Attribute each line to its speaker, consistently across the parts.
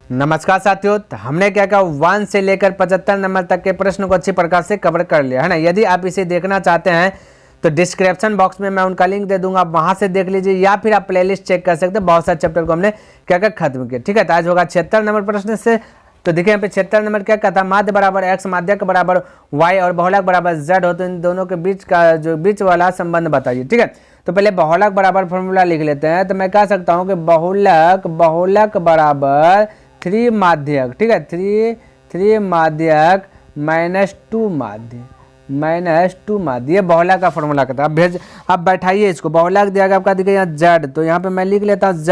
Speaker 1: नमस्कार साथियों, तो हमने क्या कहा 1 से लेकर 75 नंबर तक के प्रश्न को अच्छी प्रकार से कवर कर लिया है ना। यदि आप इसे देखना चाहते हैं तो डिस्क्रिप्शन बॉक्स में मैं उनका लिंक दे दूंगा, आप वहां से देख लीजिए या फिर आप प्लेलिस्ट चेक कर सकते हैं। बहुत सारे चैप्टर को हमने क्या क्या खत्म किया। ठीक है, तो आज होगा 76 नंबर प्रश्न से। तो देखिए यहाँ पे 76 नंबर क्या कहता है, माध्य बराबर x, माध्यक बराबर y और बहुलक बराबर z हो तो इन दोनों के बीच का जो बीच वाला संबंध बताइए। ठीक है, तो पहले बहुलक बराबर फॉर्मूला लिख लेते हैं। तो मैं कह सकता हूँ कि बहुलक बराबर 3 माध्यक। ठीक है, 3 माध्यक -2 माध्य, ये बहुलक का फॉर्मूला कहता है। अब बैठाइए इसको, बहुलक दिया गया आपका देखिए यहाँ z, तो यहाँ पे मैं लिख लेता हूँ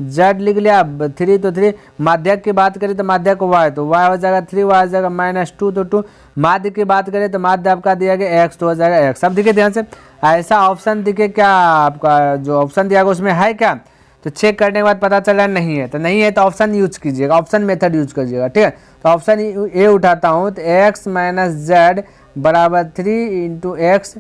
Speaker 1: z लिख लिया। अब 3 तो 3, माध्यक की बात करें तो माध्यक y, तो y हो जाएगा 3, y हो जाएगा -2 तो 2। माध्य की बात करें तो माध्य आपका दिया गया x, तो हो जाएगा x। अब देखिए ध्यान से, ऐसा ऑप्शन दिखे क्या आपका जो ऑप्शन दिया गया उसमें है क्या, तो चेक करने के बाद पता चल रहा है नहीं है, तो नहीं है तो ऑप्शन यूज कीजिएगा, ऑप्शन मेथड यूज कीजिएगा। ठीक है, तो ऑप्शन ए उठाता हूँ, तो x - z बराबर 3 × x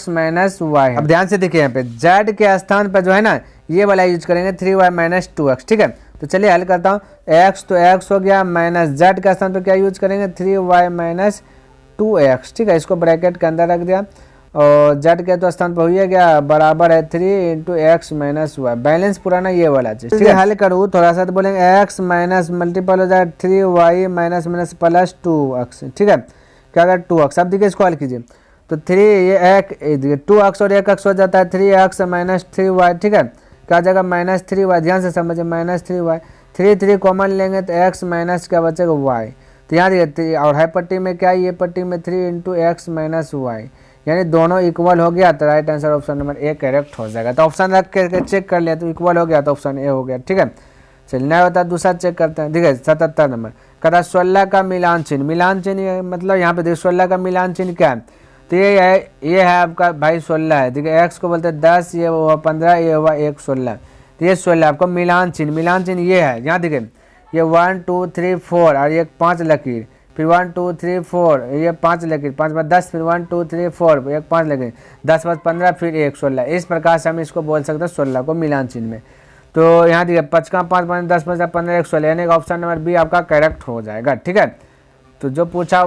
Speaker 1: - y। अब ध्यान से देखिए यहाँ पे z के स्थान पर जो है ना ये वाला यूज करेंगे 3y - 2x। ठीक है, तो चलिए हल करता हूँ। x तो x हो गया, माइनस z के स्थान पर क्या यूज करेंगे 3y - 2x। ठीक है, इसको ब्रैकेट के अंदर रख दिया और z के तो स्थान पर हो गया बराबर है 3 × x - y। बैलेंस पुराना ये वाला चीज। ठीक है, हल करूँ थोड़ा सा तो बोलेंगे x माइनस मल्टीपल हो जाएगा 3y - प्लस 2x। ठीक है, क्या अगर 2x। अब देखिए इसको हल कीजिए तो 3 ये 2x और 1x हो जाता है 3x - 3y। ठीक है, क्या जाएगा -3y। ध्यान से समझिए -3y, 3 कॉमन लेंगे तो x माइनस क्या बचेगा y। तो यहाँ देखिए और है पट्टी में क्या, ये पट्टी में 3 × x - y, यानी दोनों इक्वल हो गया तो right answer option number A correct हो जाएगा। तो ऑप्शन रख के चेक कर लिया तो इक्वल हो गया तो ऑप्शन ए हो गया। ठीक है, चलिए नहीं होता दूसरा चेक करते हैं। देखिए 77 नंबर कहता 16 का मिलान चिन्ह मतलब यहाँ पे देखिए 16 का मिलान चिन्ह क्या है, तो ये है आपका भाई 16 है। देखिए x को बोलते हैं 10, ये हुआ 15, ये हुआ 1 16, तो ये 16 आपको मिलान चिन्ह ये है। यहाँ देखिए ये 1 2 3 4 और ये 5 लकीर, फिर 1 2 3 4 ये 5 लकीर, 5 बाद 10, फिर 1 2 3 4 एक 5 लकीर, 10 बाद 15, फिर 1 16। इस प्रकार से हम इसको बोल सकते हैं 16 को मिलान चिन्ह में। तो यहाँ देखिए 5 का 5 5 10 5 15 1 16, यानी ऑप्शन नंबर बी आपका करेक्ट हो जाएगा। ठीक है, तो जो पूछा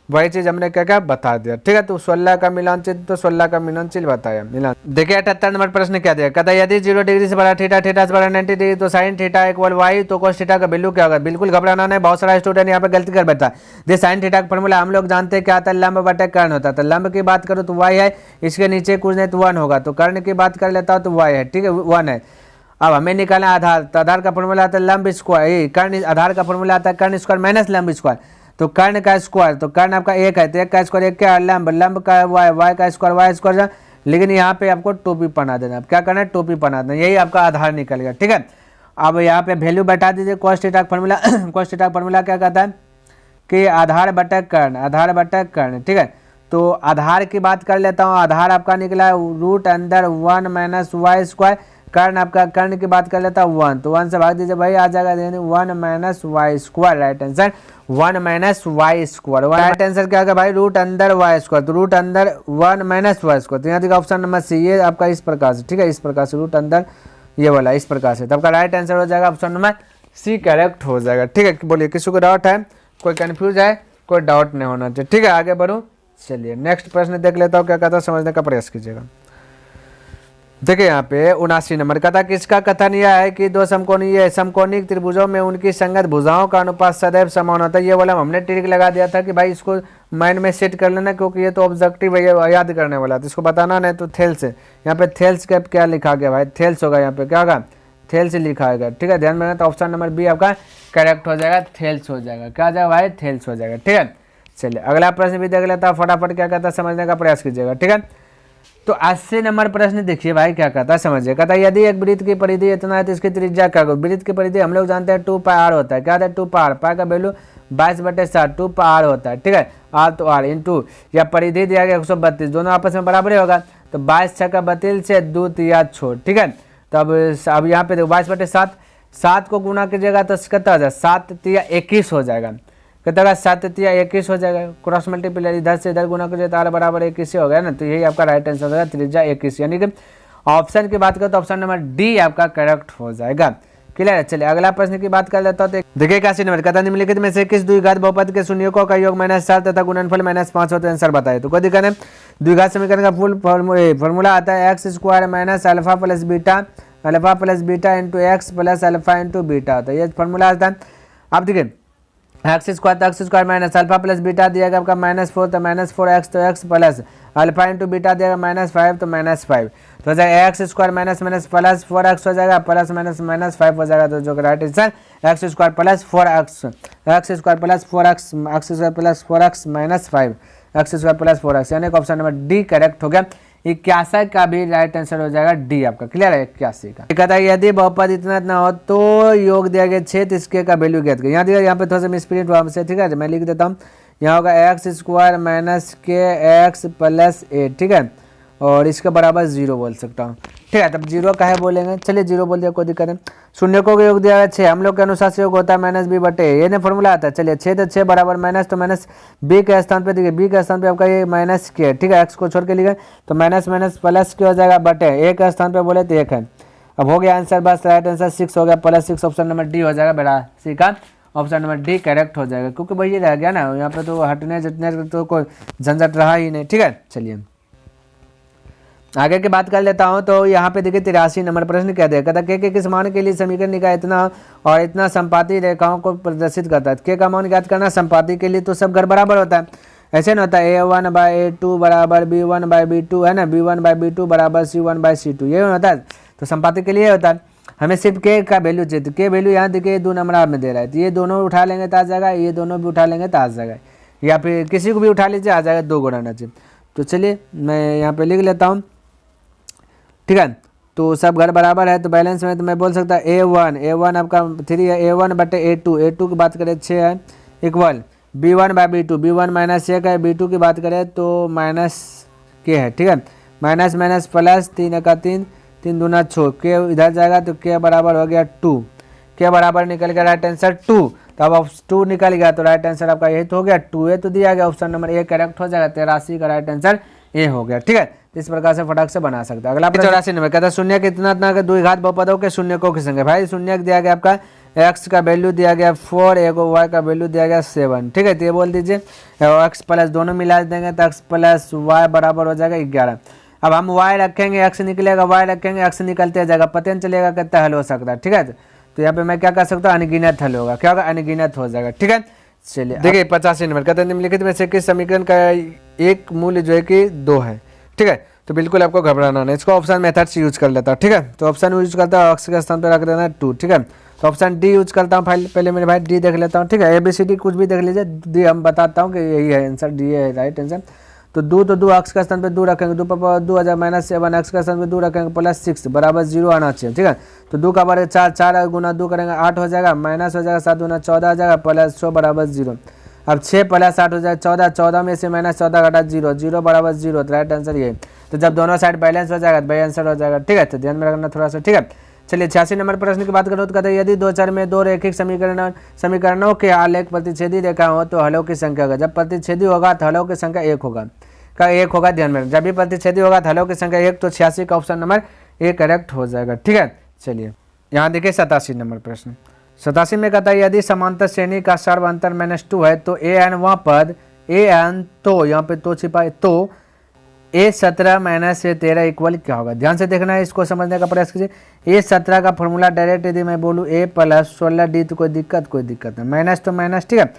Speaker 1: वही चीज़ हमने क्या क्या बता दिया। ठीक है, तो 16 का मिलान चिन्ह, तो 16 का मिलान चिन्ह बताया मिलान। देखिए 78 नंबर प्रश्न क्या दिया, कहता है यदि 0 डिग्री से बड़ा थीटा से बड़ा 90 डिग्री तो साइन थीटा इक्वल y, तो cos थीटा का वैल्यू क्या होगा। बिल्कुल घबराना नहीं, बहुत सारा स्टूडेंट यहाँ पे गलती कर बैठा है। साइन थीटा का फॉर्मूला हम लोग जानते हैं क्या आता है, लंब बटे कर्ण होता है। तो लंब की बात करो तो y है, इसके नीचे कुछ नहीं तो 1 होगा, तो कर्ण की बात कर लेता हूँ तो y है। ठीक है, 1 है। अब हमें निकालना आधार, तो आधार का फॉर्मूला आता है लंब स्क्वायर, कर्ण आधार का फॉर्मूला आता है कर्ण स्क्वायर माइनस लंब स्क्वायर, तो कर्ण का स्क्वायर, तो कर्ण आपका 1 है, तो 1 का स्क्वायर 1 क्या है लंब का y का स्क्वायर y स्क्वायर। लेकिन यहाँ पे आपको टोपी बना देना, अब क्या करना है टोपी बना देना, यही आपका आधार निकल गया। ठीक है, अब यहाँ पे वैल्यू बैठा दीजिए cos थीटा का फॉर्मूला cos थीटा का फॉर्मूला क्या कहता है कि आधार बटा कर्ण। ठीक है, तो आधार की बात कर लेता हूँ, आधार आपका निकला है √1 - y स्क्वायर, कर्ण आपका कर्ण की बात कर लेता हूँ 1, तो 1 से भाग दीजिए भाई आ जाएगा 1 - y square. Right answer 1 - y square. Right answer क्या होगा भाई √y स्क्वायर, तो √1 - y स्क्वायर। तो यहाँ देखिए ऑप्शन नंबर सी, ये आपका इस प्रकार से। ठीक है, इस प्रकार से √, ये वाला इस प्रकार से, तो आपका राइट आंसर हो जाएगा ऑप्शन नंबर सी करेक्ट हो जाएगा। ठीक है, बोलिए किसी को डाउट है, कोई कन्फ्यूज है, कोई डाउट नहीं होना चाहिए। ठीक है, आगे बढ़ूँ, चलिए नेक्स्ट प्रश्न देख लेता हूँ, क्या कहता है समझने का प्रयास कीजिएगा। देखिए यहाँ पे 79 नंबर का था, किसका कथन यह है कि दो समकोणिक त्रिभुजों में उनकी संगत भुजाओं का अनुपात सदैव समान होता है। ये वाला हमने ट्रिक लगा दिया था कि भाई इसको माइंड में सेट कर लेना, क्योंकि ये तो ऑब्जेक्टिव है, याद करने वाला, तो इसको बताना नहीं तो थेल्स है। यहाँ पे थेल्स का क्या लिखा गया भाई, थेल्स होगा, यहाँ पे क्या होगा थेल्स लिखा गया। ठीक है, ध्यान में, तो ऑप्शन नंबर बी आपका करेक्ट हो जाएगा, थेल्स हो जाएगा। क्या जाएगा भाई, थेल्स हो जाएगा। ठीक है, चलिए अगला प्रश्न भी देख लेता, फटाफट क्या कहता है समझने का प्रयास कीजिएगा। ठीक है, तो 80 नंबर प्रश्न देखिए भाई क्या कहता है समझिए। कहता है यदि एक वृत्त की परिधि इतना है तो इसकी त्रिज्या क्या होगी। वृत्त की परिधि हम लोग जानते हैं 2πr होता है। क्या होता है 2πr, पाई का वैल्यू 22/7, 2πr होता है। ठीक है, r तो r इंटू या परिधि दिया गया 132, दोनों आपस में बराबर होगा, तो 22 6 का 32 से 2 तिया छोड़। ठीक है, तो अब यहाँ पे देखो 22/7, 7 को गुना कीजिएगा तो कितना हो जाएगा 7 तिया 21 हो जाएगा। कितना 7 तिया 21 हो जाएगा, क्रॉस मल्टीप्लाई इधर से इधर गुना करिए तो r बराबर 21 हो गया ना, तो यही आपका राइट आंसर हो जाएगा त्रिज्या 21, यानी कि ऑप्शन की बात करें तो ऑप्शन नंबर डी आपका करेक्ट हो जाएगा। क्लियर है। चलिए अगला प्रश्न की बात कर लेता हूँ। तो देखिए 81 नंबर कहता निम्नलिखित में से किस द्विघात बहुपद के शून्यकों का योग -4 तथा गुणनफल -5 हो तो आंसर बताए। तो कोई दिक्कत है, द्विघात समीकरण का फुल फॉर्मूला आता है x square minus alpha plus beta into x plus alpha into beta होता है, ये फॉर्मूला आता है। आप देखिए x square minus alpha plus beta दिया गया आपका -4 तो -4x तो x plus alpha into beta दिया -5 तो -5 तो हो जाएगा x square minus plus 4x हो जाएगा प्लस -5 हो जाएगा। तो जो right answer x square plus 4x -5 यानी ऑप्शन नंबर डी करेक्ट हो गया। 81 का भी राइट आंसर हो जाएगा डी आपका। क्लियर है 81 का। कहता है यदि बहुपद इतना हो तो योग दिया गया 6 तो इसके का वैल्यू ज्ञात करें। यहाँ दिया यहाँ पे थोड़ा सा मिसप्रिंट हुआ हमसे, ठीक है, मैं लिख देता हूँ। यहाँ होगा एक्स स्क्वायर माइनस के एक्स प्लस 8, ठीक है, और इसके बराबर 0 बोल सकता हूँ, ठीक है। तब 0 का है बोलेंगे, चलिए 0 बोल दिया, कोई दिक्कत नहीं। शून्य को योग दिया है 6, हम लोग के अनुसार से योग होता है -b/a, ये ना फॉर्मूला आता है। चलिए 6 तो 6 बराबर माइनस तो माइनस b के स्थान पे देखिए, b के स्थान पे आपका ये माइनस के, ठीक है, x को छोड़ के लिखे तो माइनस प्लस के हो जाएगा बटे, a के स्थान पे बोले तो 1 है। अब हो गया आंसर, बस राइट आंसर 6 हो गया +6, ऑप्शन नंबर डी हो जाएगा। बेटा सी का ऑप्शन नंबर डी करेक्ट हो जाएगा, क्योंकि भाई ये रह गया ना यहाँ पे तो हटने जुटने तो कोई झंझट रहा ही नहीं, ठीक है। चलिए आगे की बात कर लेता हूं। तो यहाँ पे देखिए 83 नंबर प्रश्न क्या दिया, कहता के किस मान के लिए समीकरण का इतना और इतना संपाती रेखाओं को प्रदर्शित करता है। के का मान ज्ञात करना, संपाती के लिए तो सब घर बराबर होता है, ऐसे ना होता है a1/a2 बराबर b1/b2 है ना, b1/b2 बराबर c1/c2, ये होता है। तो संपाती के लिए होता है, हमें सिर्फ के का वैल्यू चाहिए। के वैल्यू यहाँ देखिए 2 नंबर में दे रहा है, तो ये दोनों उठा लेंगे तो आ जाएगा, ये दोनों भी उठा लेंगे तो आ जाएगा, या फिर किसी को भी उठा लीजिए आ जाएगा, 2 गुणा आना चाहिए। तो चलिए मैं यहाँ पे लिख लेता हूँ, ठीक है। तो सब घर बराबर है तो बैलेंस में तो मैं बोल सकता a1 आपका 3 है, a1/a2 की बात करें 6 है, इक्वल b1/b2 b1 -1 है, b2 की बात करें तो माइनस के है, ठीक है, माइनस प्लस 3 का 3 3 दूना 6, के इधर जाएगा तो के बराबर हो गया 2, के बराबर निकल गया राइट आंसर 2। तो अब 2 निकल गया तो राइट आंसर आपका ये तो हो गया 2a तो दिया गया, ऑप्शन नंबर ए करेक्ट हो जाएगा। 83 का राइट आंसर ए हो गया, ठीक है। इस प्रकार से फटाक से बना सकता है। अगला 84 नंबर कहता है शून्य कितना का द्विघात बहुपदों के शून्यकों की संख्या। भाई शून्य दिया गया आपका x का वैल्यू दिया गया 4, एगो y का वैल्यू दिया गया 7, ठीक है। तो ये बोल दीजिए x प्लस दोनों मिला देंगे तो x प्लस y बराबर हो जाएगा 11। अब हम y रखेंगे x निकलेगा, y रखेंगे x निकलते जाएगा, पता नहीं चलेगा कितना हल हो सकता है, ठीक है। तो यहाँ पे मैं क्या कर सकता हूँ, अनगिनत हल होगा, क्या होगा, अनगिनत हो जाएगा, ठीक है। चलिए देखिए 85 नंबर कहते हैं निम्नलिखित में से किस समीकरण का एक मूल्य जो है कि 2 है, ठीक है। तो बिल्कुल आपको घबराना नहीं, इसको ऑप्शन मेथड से यूज कर लेता हूँ, ठीक है। तो ऑप्शन यूज करता हूँ, x के स्थान पर रख देना है 2, ठीक है। तो ऑप्शन डी यूज करता हूँ, पहले मेरे भाई डी देख लेता हूँ, ठीक है। ABCD कुछ भी देख लीजिए, डी हम बताता हूँ कि यही है आंसर, डी है राइट आंसर। तो 2 x का स्थान पे 2 रखेंगे, 2 पर 2 आ जाए -7, x का स्थान पे 2 रखेंगे +6 बराबर 0 आना चाहिए, ठीक है। तो 2 का बराबर 4 गुना 2 करेंगे 8 हो जाएगा, माइनस हो जाएगा 7 गुना 14 आ जाएगा, +6 बराबर 0। अब 6 + 8 हो जाएगा 14, 14 में से -14 घटा 0, 0 बराबर 0, तो राइट आंसर ये। तो जब दोनों साइड बैलेंस हो जाएगा तो भाई आंसर हो जाएगा, ठीक है। तो ध्यान में रखना थोड़ा सा, ठीक है। चलिए 86 नंबर प्रश्न की बात करो तो कहते हैं यदि 2 चर में 2 रैखिक समीकरणों के हल एक प्रतिच्छेदी रेखा हो तो हलों की संख्या होगा। जब प्रतिच्छेदी होगा तो हलों की संख्या 1 होगा, का 1 होगा, ध्यान में। जब भी प्रतिच्छेदी होगा तो हलों की संख्या 1, तो 86 का ऑप्शन नंबर ए करेक्ट हो जाएगा, ठीक है। चलिए यहाँ देखिए 87 नंबर प्रश्न। 87 में कहता है यदि समांतर श्रेणी का सर्वांतर -2 है तो an वहाँ पद an, तो यहाँ पे तो छिपा है, तो a17 - a13 इक्वल क्या होगा। ध्यान से देखना है, इसको समझने का प्रयास कीजिए। a17 का फॉर्मूला डायरेक्ट यदि मैं बोलूँ a + 16d तो कोई दिक्कत नहीं, माइनस तो माइनस, ठीक है।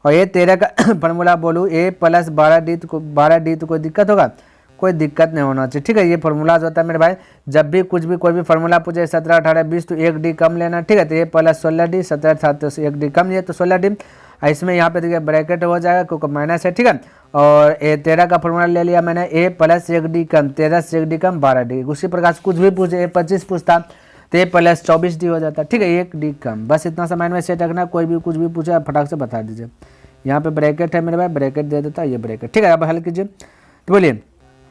Speaker 1: और a13 का फॉर्मूला बोलूँ a + 12d तो कोई दिक्कत होगा, कोई दिक्कत नहीं होना चाहिए, ठीक है। ये फॉर्मूला जो होता है मेरे भाई, जब भी कुछ भी कोई भी फॉर्मूला पूछे 17, 18, 20 तो 1d कम लेना, ठीक है। तो a + 16d, 17, 7 तो 1d कम लिए तो 16d। इसमें यहाँ पे देखिए ब्रैकेट हो जाएगा क्योंकि माइनस है, ठीक है। और a13 का फॉर्मूला ले लिया मैंने a + 1d कम 13 से 1d कम 12d। उसी प्रकार से कुछ भी पूछे a25 पूछता तो a + 24d हो जाता, ठीक है, 1d कम। बस इतना सा माइंड में सेट रखना, कोई भी कुछ भी पूछे आप फटाक से बता दीजिए। यहाँ पे ब्रैकेट है मेरे भाई, ब्रैकेट दे देता है, ये ब्रैकेट, ठीक है। अब हल कीजिए तो बोलिए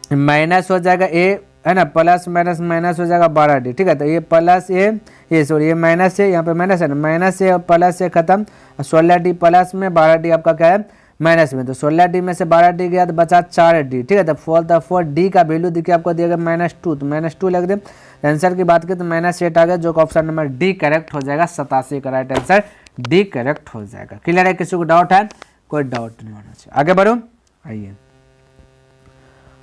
Speaker 1: माइनस हो जाएगा a है ना, प्लस माइनस हो जाएगा 12d, ठीक है। तो ये प्लस ये सॉरी ये माइनस है, यहाँ पे माइनस है ना, माइनस से प्लस से खत्म, 16d प्लस में 12d आपका क्या है माइनस में, तो 16D में से 12D गया तो बचा 4D, ठीक है। तो फोर डी का वैल्यू देखिए आपको दिया गया -2, तो -2 लग दे। आंसर की बात करें तो -8 आ गया, जो कि ऑप्शन नंबर डी करेक्ट हो जाएगा। 87 का राइट आंसर डी करेक्ट हो जाएगा। क्लियर है? किसी को डाउट है? कोई डाउट नहीं होना चाहिए। आगे बढ़ो, आइए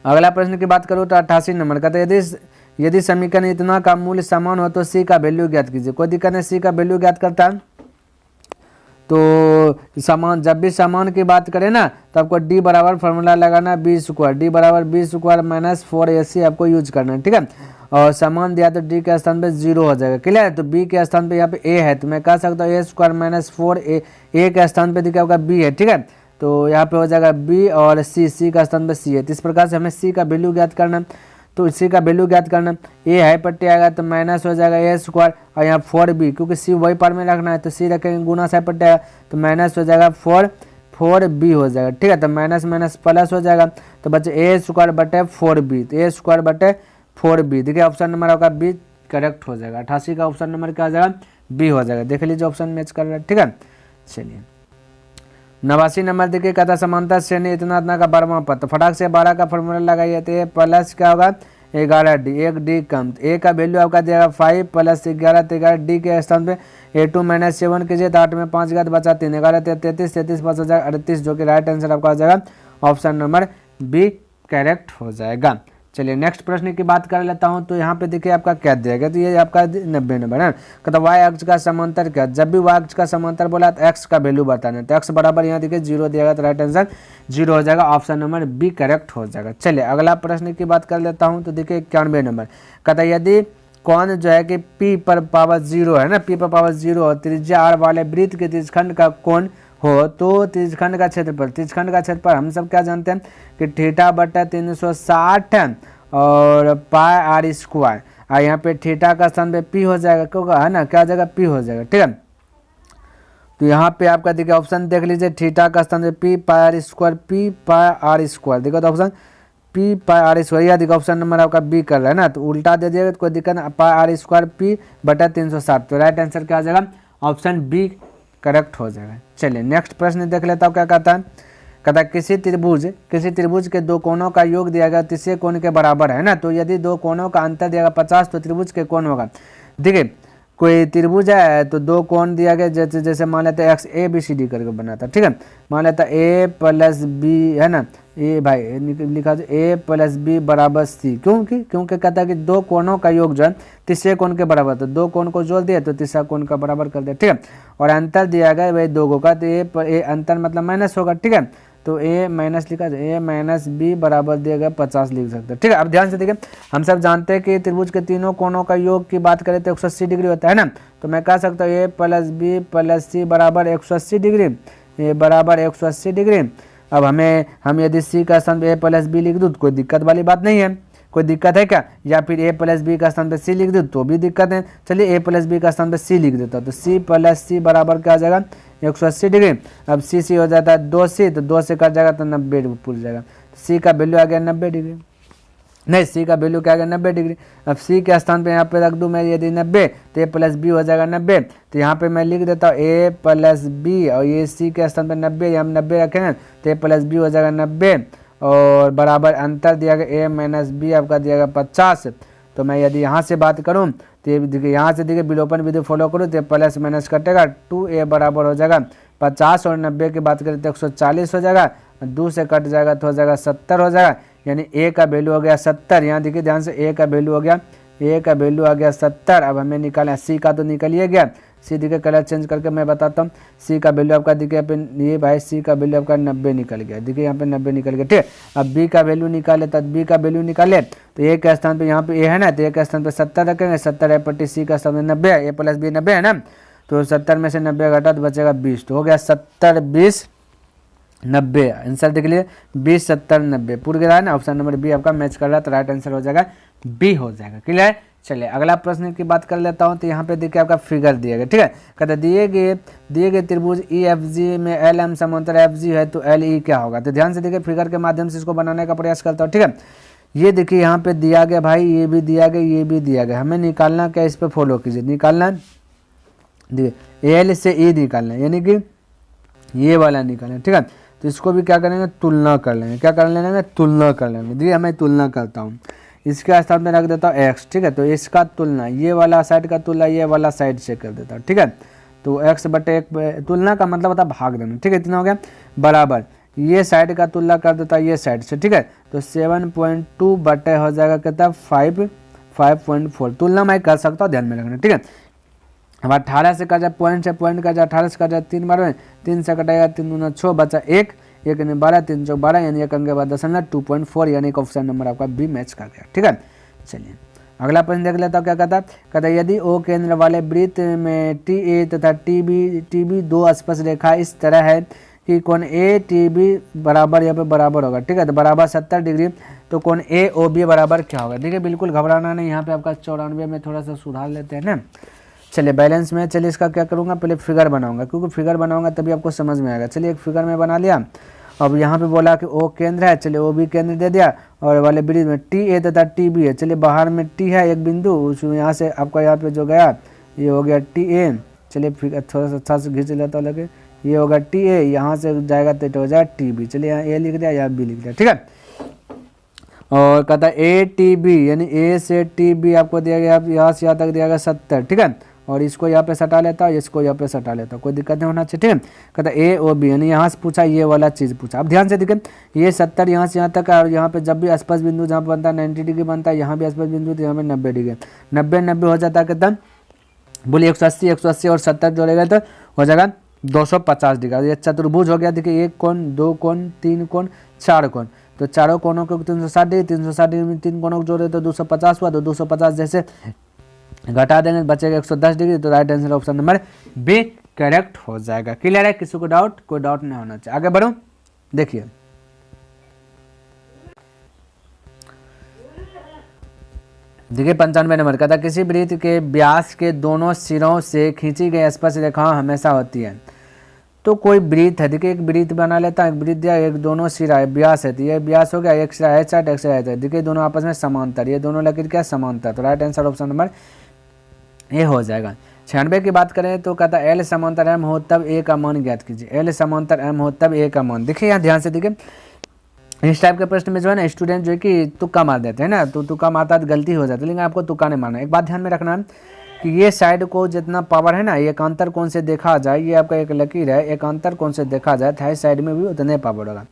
Speaker 1: अगला प्रश्न की बात करूँ तो 88 नंबर का, तो यदि समीकरण इतना का मूल्य समान हो तो सी का वैल्यू ज्ञात कीजिए। कोई दिक्कत नहीं, सी का वैल्यू ज्ञात करता है तो समान, जब भी समान की बात करें ना तो आपको डी बराबर फॉर्मूला लगाना बी स्क्वायर, डी बराबर बी स्क्वायर माइनस 4ac आपको यूज करना है, ठीक है। और समान दिया तो डी के स्थान पे 0 हो जाएगा। क्लियर है? तो बी के स्थान पे यहाँ पे ए है, तो मैं कह सकता हूँ ए स्क्वायर माइनस 4a, ए के स्थान पे देखिए आपका बी है, ठीक है। तो यहाँ पे हो जाएगा बी और सी का स्थान पे सी है। तो इस प्रकार से हमें सी का वैल्यू ज्ञात करना है, तो सी का वैल्यू ज्ञात करना, ए हाई पट्टी आएगा तो माइनस हो जाएगा ए स्क्वायर, और यहाँ 4b क्योंकि सी वही पार में रखना है तो सी रखेंगे, गुना साइड पट्टी आएगा तो माइनस हो जाएगा 4b हो जाएगा, ठीक है। तो माइनस माइनस प्लस हो जाएगा, तो बच्चे ए स्क्वायर बटे 4b, तो ए स्क्वायर बटे 4b, देखिए ऑप्शन नंबर आपका बी करेक्ट हो जाएगा। 88 का ऑप्शन नंबर क्या हो जाएगा? बी हो जाएगा। देख लीजिए ऑप्शन मैच कर रहा है, ठीक है। चलिए 89 नंबर देखिए, कहता समांतर श्रेणी इतना इतना का 12वां पद, तो फटाक से 12 का फॉर्मूला लगाइए, तो ये प्लस क्या होगा 11d, एक डी कम, तो ए का वैल्यू आपका देगा 5 प्लस 11, तो 11d के स्थान पे a2 माइनस 7 कीजिए, तो 8 में 5 गया तो बचा 3, 11 33, 33 5 हो जाएगा 38, जो कि राइट आंसर आपका हो जाएगा ऑप्शन नंबर बी करेक्ट हो जाएगा। चलिए नेक्स्ट प्रश्न की बात कर लेता हूं, तो यहाँ पे देखिए आपका क्या दिया गया, तो ये आपका 90 नंबर है। कहता वाई अक्ष का समांतर क्या, जब भी वाई अक्ष का समांतर बोला तो एक्स का वैल्यू बताना, तो एक्स बराबर यहाँ देखिए 0 दिया गया, तो राइट आंसर 0 हो जाएगा, ऑप्शन नंबर बी करेक्ट हो जाएगा। चलिए अगला प्रश्न की बात कर लेता हूँ, तो देखिए 91 नंबर, कहता यदि कौन जो है कि पी पर पावर 0 है ना, पी पर पावर 0 और त्रिज्या आर वाले वृत्त के त्रिज्यखंड का कोण हो तो त्रिज्यखंड का क्षेत्रफल हम सब क्या जानते हैं कि थीटा बटा 360 है और पाई आर स्क्वायर, और यहाँ पे थीटा का स्थान पे पी हो जाएगा, क्योंकि है ना क्या हो जाएगा पी हो जाएगा, ठीक है। तो यहाँ पे आपका देखिए ऑप्शन देख लीजिए, थीटा का स्थान पे P pi R square, P pi R square, देखो तो option P pi R square, यह देखो ऑप्शन नंबर आपका बी कर रहा है ना, तो उल्टा दे दिएगा तो कोई दिक्कत नहीं, पाई आर स्क्वायर पी बटा 360, तो राइट आंसर क्या हो जाएगा ऑप्शन बी करेक्ट हो जाएगा। चलिए नेक्स्ट प्रश्न देख लेता हूँ, क्या कहता है, कहता किसी त्रिभुज के दो कोणों का योग दिया गया तीसरे कोण के बराबर है ना, तो यदि दो कोणों का अंतर दिया गया 50 तो त्रिभुज के कोण होगा। देखिए कोई त्रिभुज है तो दो कोण दिया गया, जैसे मान लेते X A B C D करके बना था, ठीक है। मान लेता ए प्लस बी है ना, ए भाई लिखा ए प्लस बी बराबर सी, क्योंकि कहता है कि दो कोणों का योग जो है तीसरे कोण के बराबर, तो दो कोण को जोड़ दिया तो तीसरा कोण का बराबर कर दिया, ठीक है। और अंतर दिया गया भाई दो का, तो ए अंतर मतलब माइनस होगा, ठीक है। तो ए माइनस लिखा जाए, ए माइनस बी बराबर दिया गया 50 लिख सकते हैं, ठीक है। अब ध्यान से देखिए, हम सब जानते हैं कि त्रिभुज के तीनों कोणों का योग की बात करें तो 180 डिग्री होता है ना, तो मैं कह सकता हूँ ए प्लस बी प्लस सी बराबर 180 डिग्री, ए बराबर 180 डिग्री। अब हम यदि सी का स्थान पे ए प्लस बी लिख दूँ तो कोई दिक्कत वाली बात नहीं है, कोई दिक्कत है क्या, या फिर ए प्लस बी का स्थान पे सी लिख दूँ तो भी दिक्कत है। चलिए ए प्लस बी का स्थान पे सी लिख देता हूँ, तो सी प्लस सी बराबर क्या आ जाएगा 180 डिग्री। अब सी हो जाता है 2c, तो 2 से कट जाएगा तो 90 पूछ जाएगा, सी का वैल्यू आ गया 90 डिग्री, नहीं सी का वैल्यू क्या आ गया 90 डिग्री। अब सी के स्थान पे यहाँ पे रख दूँ मैं यदि 90, तो ए प्लस बी हो जाएगा 90, तो यहाँ पे मैं लिख देता हूँ ए प्लस बी, और ये सी के स्थान पे 90, हम 90 रखेंगे तो ए प्लस बी हो जाएगा 90, और बराबर अंतर दिया गया ए माइनस बी आपका दिया गया 50। तो मैं यदि यहाँ से बात करूँ तो देखिए यहाँ से देखिए विलोपन विधि फॉलो करूँ तो प्लस माइनस कटेगा, 2a बराबर हो जाएगा 50, और 90 की बात करें तो 140 हो जाएगा, 2 से कट जाएगा तो हो जाएगा 70 हो जाएगा, यानी a का वैल्यू हो गया 70। यहाँ देखिए ध्यान से a का वैल्यू हो गया, a का वैल्यू आ गया 70। अब हमें निकालना, c का तो निकल ही गया, सी देखिए कलर चेंज करके मैं बताता हूँ, सी का वैल्यू आपका देखिए यहाँ पे ये भाई सी का वैल्यू आपका 90 निकल गया, देखिए यहाँ पे 90 निकल गया, ठीक है। अब बी का वैल्यू निकाले, तो बी का वैल्यू निकाले तो ए के स्थान पे यहाँ पे ए है ना, तो ए के स्थान पे 70 रखेंगे, 70 है पट्टी सी का स्थान पे 90 है, ए प्लस बी 90 है ना, तो 70 में से 90 घटा तो बचेगा 20, तो हो गया 70 20 90। आंसर देख लीजिए 20 70 90 पूरा गया है ना, ऑप्शन नंबर बी आपका मैच कर रहा है, तो राइट आंसर हो जाएगा बी हो जाएगा। क्लियर है? चलिए अगला प्रश्न की बात कर लेता हूं, तो यहाँ पे देखिए आपका फिगर दिया गया, ठीक है। कहते दिए गए त्रिभुज ई एफ जी में एल एम समांतर एफ जी है तो एल ई क्या होगा। तो ध्यान से देखिए फिगर के माध्यम से इसको बनाने का प्रयास करता हूँ, ठीक है। ये देखिए यहाँ पे दिया गया भाई, ये भी दिया गया, ये भी दिया गया, हमें निकालना क्या, इस पर फॉलो कीजिए, निकालना देखिए एल से ई निकालना है, यानी कि ये वाला निकालना, ठीक है। तो इसको भी क्या करेंगे, तुलना कर लेंगे। क्या कर लेंगे, तुलना कर लेंगे। देखिए मैं तुलना करता हूँ, इसके स्थान में रख देता हूँ x, ठीक है। तो इसका तुलना, ये वाला साइड का तुलना ये वाला साइड से कर देता हूँ, ठीक है। तो x बटे एक, तुलना का मतलब होता है भाग देना, ठीक है। इतना हो गया, बराबर ये साइड का तुलना कर देता है ये साइड से, ठीक है। तो 7.2 बटे हो जाएगा कितना, 5.4। तुलना मैं कर सकता हूँ, ध्यान में रखना, ठीक है। अब 18 से कर जाए, पॉइंट से पॉइंट कर जाए, 18 से कर जाए 3 बार में, 3 से कटेगा 3 दूना 6, बचा 1, 1 ने 12, 3 चौक 12, यानी 1 अंक के बाद 2.4, यानी कि ऑप्शन नंबर आपका बी मैच कर गया, ठीक है। चलिए अगला प्रश्न देख लेता हूँ, क्या कहता है यदि ओ केंद्र वाले वृत्त में टी ए तथा टी बी दो स्पर्श रेखा इस तरह है कि कोण ए टी बी बराबर, यहाँ पे बराबर होगा, ठीक है। तो बराबर 70 डिग्री, तो कोण ए ओ बी बराबर क्या होगा। देखिए बिल्कुल घबराना नहीं, यहाँ पे आपका 94 में थोड़ा सा सुधार लेते हैं ना। चलिए बैलेंस में, चलिए इसका क्या करूँगा, पहले फिगर बनाऊंगा, क्योंकि फिगर बनाऊंगा तभी आपको समझ में आएगा। चलिए एक फिगर में बना लिया। अब यहाँ पे बोला कि ओ केंद्र है, चलिए ओ बी केंद्र दे दिया, और वाले वृत्त में टी ए तथा टी बी है। चलिए बाहर में टी है एक बिंदु, उसमें यहाँ से आपका यहाँ पे जो गया ये हो गया टी ए। चलिए फिगर थोड़ा सा अच्छा से खींच लेता हूँ, लगे ये होगा टी ए, यहाँ से जाएगा तो हो जाएगा टी बी। चलिए यहाँ ए लिख दिया, यहाँ बी लिख दिया, ठीक है। और कहता है ए टी बी, यानी ए से टी बी आपको दिया गया, यहाँ से यहाँ तक दिया गया 70, ठीक है। और इसको यहाँ पे सटा लेता हूँ, इसको यहाँ पे सटा लेता हूँ, कोई दिक्कत नहीं होना चाहिए, ठीक है। कहता है ए ओ बी, यानी यहाँ से पूछा ये वाला चीज़ पूछा। अब ध्यान से देखें, ये 70 यहाँ से यहाँ तक, और यहाँ पे जब भी स्पर्श बिंदु जहाँ बनता है 90 डिग्री बनता है, यहाँ भी स्पर्श बिंदु तो यहाँ पे 90 डिग्री, 90 हो जाता है कितना, बोलिए 180 और 70 जोड़ेगा तो हो जाएगा 250 डिग्री। ये चतुर्भुज हो गया। देखिए एक कोण, दो कोण, तीन कोण, चार कोण, तो चारों कोणों को 360 डिग्री, 360 डिग्री में तीन कोणों को जोड़े तो 250 हुआ। तो 250 जैसे घटा देंगे बचेगा 110 डिग्री। तो right answer option number B correct हो जाएगा। क्लियर है, किसी को डाउट, कोई डाउट नहीं होना चाहिए। आगे बढ़ो, देखिए देखिए 95 नंबर का था, किसी वृत्त के व्यास के दोनों सिरों से खींची गई स्पर्श रेखा हमेशा होती है। तो कोई वृत्त है, देखिए एक वृत्त बना लेता है, एक वृत्त दिया, एक दोनों सिरा है, व्यास है, तो ये व्यास हो गया, एक सिरा है साइड, एक सिरा है, देखिए दोनों आपस में समांतर, ये दोनों लकीर क्या समांतर। तो right answer option number A हो जाएगा। 96 की बात करें तो कहता है एल समांतर एम हो तब ए का मान ज्ञात कीजिए। एल समांतर एम हो तब ए का मान, देखिए यहाँ ध्यान से देखिए, इस टाइप के प्रश्न में जो है ना स्टूडेंट जो है कि तुक्का मार देते हैं ना, तो तुक्का मारता तो गलती हो जाती है, लेकिन आपको तुक्का नहीं मारना। एक बात ध्यान में रखना है कि ये साइड को जितना पावर है ना, एकांतर कोण से देखा जाए, ये आपका एक लकीर है, एकांतर कोण से देखा जाए थाई साइड में भी उतने पावर होगा,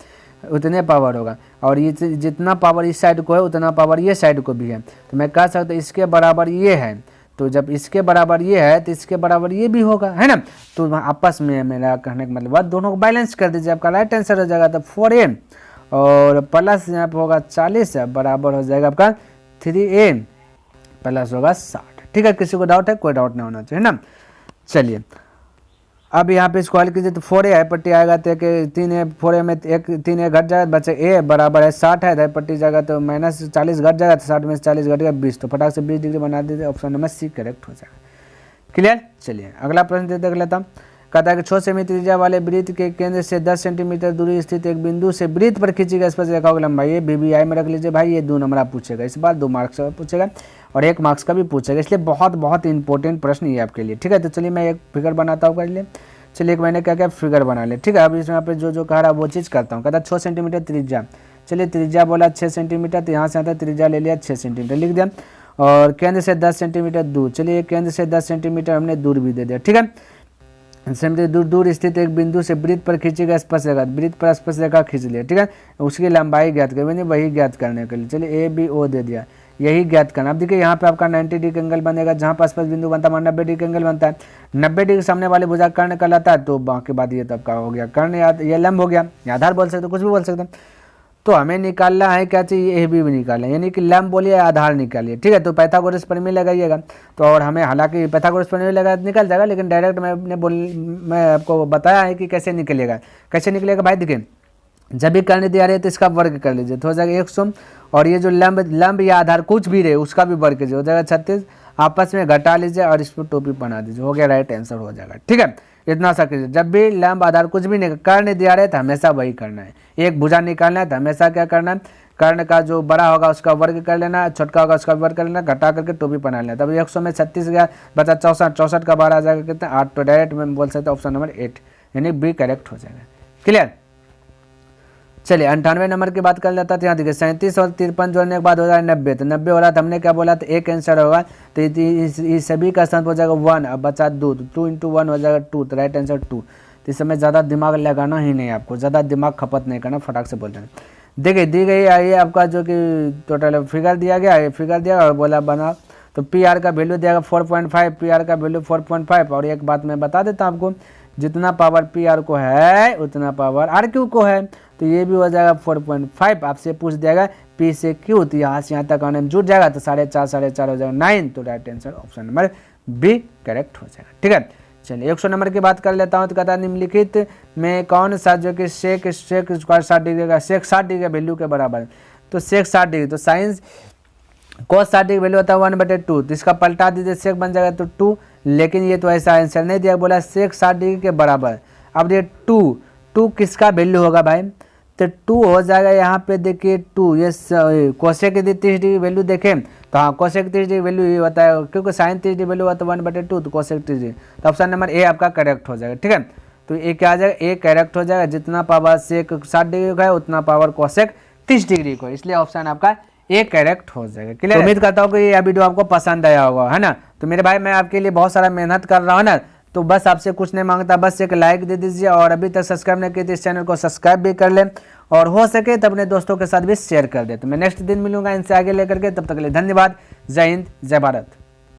Speaker 1: उतने पावर होगा। और ये जितना पावर इस साइड को है उतना पावर ये साइड को भी है। तो मैं कह सकता हूँ इसके बराबर ये है, तो जब इसके बराबर ये है तो इसके बराबर ये भी होगा, है ना। तो आपस में मेरा कहने का मतलब दोनों को बैलेंस कर दीजिए, आपका राइट आंसर हो जाएगा। तो 4a और प्लस यहाँ पे होगा 40 है, बराबर हो जाएगा आपका 3a प्लस होगा 60। ठीक है, किसी को डाउट है, कोई डाउट नहीं होना चाहिए ना। चलिए अब यहाँ पे इसको हल कीजिए तो 4a है पट्टी आएगा तो 3a, 4a में 3a घट जाएगा, बचे a बराबर है 60 है, पट्टी जाएगा तो माइनस 40 घट जाएगा, तो 60 में से 40 घटेगा 20, तो फटाक से 20 डिग्री बना दीजिए, ऑप्शन नंबर सी करेक्ट हो जाएगा। क्लियर। चलिए अगला प्रश्न देख लेता हूँ। कहता है कि 6 सेमी त्रिज्या वाले वृत्त के केंद्र से 10 सेंटीमीटर दूरी स्थित एक बिंदु से वृत्त पर खींची गई स्पर्श रेखा की लंबाई, ये BBI में रख लीजिए भाई, ये 2 नंबर आप पूछेगा, इस बार 2 मार्क्स का पूछेगा और 1 मार्क्स का भी पूछेगा, इसलिए बहुत बहुत इंपॉर्टेंट प्रश्न ये आपके लिए। ठीक है, तो चलिए मैं एक फिगर बनाता हूँ कर लिए। चलिए एक मैंने क्या क्या फिगर बना लिया। ठीक है, अब यहाँ पे जो कह रहा है वो चीज़ करता हूँ। कहता है 6 सेंटीमीटर त्रिज्या, चलिए त्रिज्या बोला 6 सेंटीमीटर, तो यहाँ से आता है त्रिज्या ले लिया 6 सेंटीमीटर लिख दिया, और केंद्र से 10 सेंटीमीटर दूर, चलिए केंद्र से 10 सेंटीमीटर हमने दूर भी दे दिया। ठीक है, सेंटीमीटर दूर स्थित एक बिंदु से वृत्त पर खींची गई स्पर्श रेखा, वृत्त पर स्पर्श रेखा खींच लिया। ठीक है, उसकी लंबाई ज्ञात करें, वही ज्ञात करने के लिए चलिए ABO दे दिया, यही ज्ञात करना। अब देखिए यहाँ पे आपका 90 डिग्री एंगल बनेगा, जहाँ पर स्पर्श बिंदु बनता है 90 डिग्री एंगल बनता है, 90 डिग्री सामने वाले भुजा कर्ण कहलाता है, तो बाकी बात ये तो आपका हो गया कर्ण, ये लंब हो गया, या आधार बोल सकते, कुछ भी बोल सकते हैं। तो हमें निकालना है क्या चाहिए, AB भी निकालना है, यानी कि लंब बोलिए आधार निकालिए। ठीक है, तो पैथागोरस प्रमेय लगाइएगा, तो और हमें हालांकि पैथागोरस प्रमेय लगा निकल जाएगा, लेकिन डायरेक्ट मैं आपको बताया है कि कैसे निकलेगा। कैसे निकलेगा भाई, देखिए जब भी कर्ण दिया रहे तो इसका वर्ग कर लीजिए तो हो जाएगा 100, और ये जो लंब या आधार कुछ भी रहे उसका भी वर्ग कीजिए, हो जाएगा 36, आपस में घटा लीजिए और इस पर टोपी बना दीजिए, हो गया राइट आंसर हो जाएगा। ठीक है, इतना सा कीजिए, जब भी लंब आधार कुछ भी नहीं कर्ण दिया रहे तो हमेशा वही करना है, एक भुजा निकालना है तो हमेशा क्या करना है, कर्ण का जो बड़ा होगा उसका वर्ग कर लेना, छोटका होगा उसका वर्ग कर लेना, घटा करके टोपी बना लेना। तब 100 में 36 गया, बचा 64, 64 का 12 आ जाएगा कितना 8, तो डायरेक्ट में बोल सकते हैं ऑप्शन नंबर 8 यानी बी करेक्ट हो जाएगा। क्लियर। चलिए 98 नंबर की बात कर लेता, तो यहाँ देखिए 37 और 53 जोड़ने के बाद हो जाएगा 90, तो 90 हो रहा था, हमने क्या बोला था एक आंसर होगा, तो इस सभी का स्थान हो जाएगा 1, अब बचा 2, तो 2 × 1 हो जाएगा 2, तो राइट आंसर 2। तो इस समय ज़्यादा दिमाग लगाना ही नहीं, आपको ज़्यादा दिमाग खपत नहीं करना, फटाक से बोल देना। देखिए दी गई ये आपका जो कि टोटल फिगर दिया गया है, फिगर दिया और बोला बना, तो पी आर का वैल्यू दिया 4.5, पी आर का वैल्यू 4.5। और एक बात मैं बता देता हूँ आपको, जितना पावर पी आर को है उतना पावर आर क्यू को है, तो ये भी हो जाएगा 4.5। आपसे पूछ देगा पी से क्यू, तो यहाँ से यहाँ तक आने में जुट जाएगा, तो 4.5 हो जाएगा 9, तो right answer option number B correct हो जाएगा। ठीक है, चलिए 100 नंबर की बात कर लेता हूँ, तो कहता है निम्नलिखित में कौन सा जो कि सेक स्क्वायर 60 डिग्री का सेक 60 डिग्री का वैल्यू के बराबर है, तो सेक 60 डिग्री, तो साइंस cos 60 डिग्री वैल्यू होता है 1/2, तो इसका पलटा दीजिए सेक बन जाएगा तो 2, लेकिन ये तो ऐसा आंसर नहीं दिया, बोला सेक 60 डिग्री के बराबर। अब ये 2 किसका वैल्यू होगा भाई, तो 2 हो जाएगा यहाँ पे देखिए 2, ये कोसेक की 30 डिग्री वैल्यू देखें, तो हाँ कोसेक 30 डिग्री वैल्यू ये होता है, क्योंकि साइन 30 डिग्री वैल्यू होता है 1/2, तो कोसेक 30 डिग्री, तो ऑप्शन नंबर ए आपका करेक्ट हो जाएगा। ठीक है, तो ये क्या आ जाएगा, ए करेक्ट हो जाएगा, जितना पावर सेक 60 डिग्री का है उतना पावर कोसेक 30 डिग्री को, इसलिए ऑप्शन आपका ए करेक्ट हो जाएगा। क्लियर, उम्मीद करता हूँ कि ये वीडियो आपको पसंद आया होगा, है ना। तो मेरे भाई मैं आपके लिए बहुत सारा मेहनत कर रहा हूँ ना, तो बस आपसे कुछ नहीं मांगता, बस एक लाइक दे दीजिए, और अभी तक सब्सक्राइब नहीं किए तो इस चैनल को सब्सक्राइब भी कर लें, और हो सके तो अपने दोस्तों के साथ भी शेयर कर दे। तो मैं नेक्स्ट दिन मिलूंगा इनसे आगे लेकर के, तब तक के लिए धन्यवाद। जय हिंद, जय भारत।